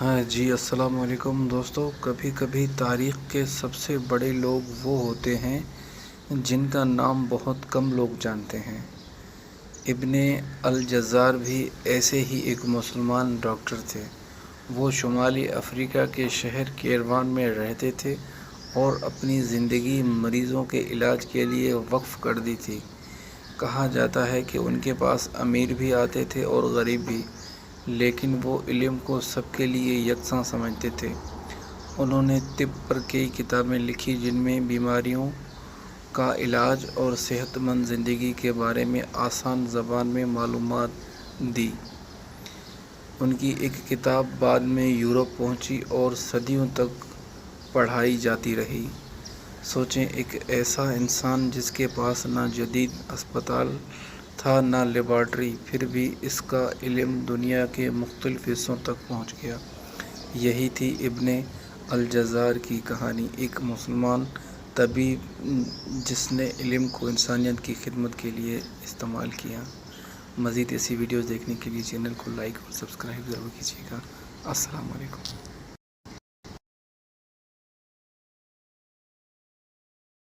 ہاں جی، السلام علیکم دوستو۔ کبھی کبھی تاریخ کے سب سے بڑے لوگ وہ ہوتے ہیں جن کا نام بہت کم لوگ جانتے ہیں۔ ابن الجزار بھی ایسے ہی ایک مسلمان ڈاکٹر تھے۔ وہ شمالی افریقہ کے شہر کیروان میں رہتے تھے اور اپنی زندگی مریضوں کے علاج کے لیے وقف کر دی تھی۔ کہا جاتا ہے کہ ان کے پاس امیر بھی آتے تھے اور غریب بھی، لیکن وہ علم کو سب کے لیے یکساں سمجھتے تھے۔ انہوں نے طب پر کئی کتابیں لکھی جن میں بیماریوں کا علاج اور صحت مند زندگی کے بارے میں آسان زبان میں معلومات دیں۔ ان کی ایک کتاب بعد میں یورپ پہنچی اور صدیوں تک پڑھائی جاتی رہی۔ سوچیں، ایک ایسا انسان جس کے پاس نہ جدید اسپتال تھا نہ لیبارٹری، پھر بھی اس کا علم دنیا کے مختلف حصوں تک پہنچ گیا۔ یہی تھی ابن الجزار کی کہانی، ایک مسلمان طبیب جس نے علم کو انسانیت کی خدمت کے لیے استعمال کیا۔ مزید ایسی ویڈیوز دیکھنے کے لیے چینل کو لائک اور سبسکرائب ضرور کیجیے گا۔ السلام علیکم۔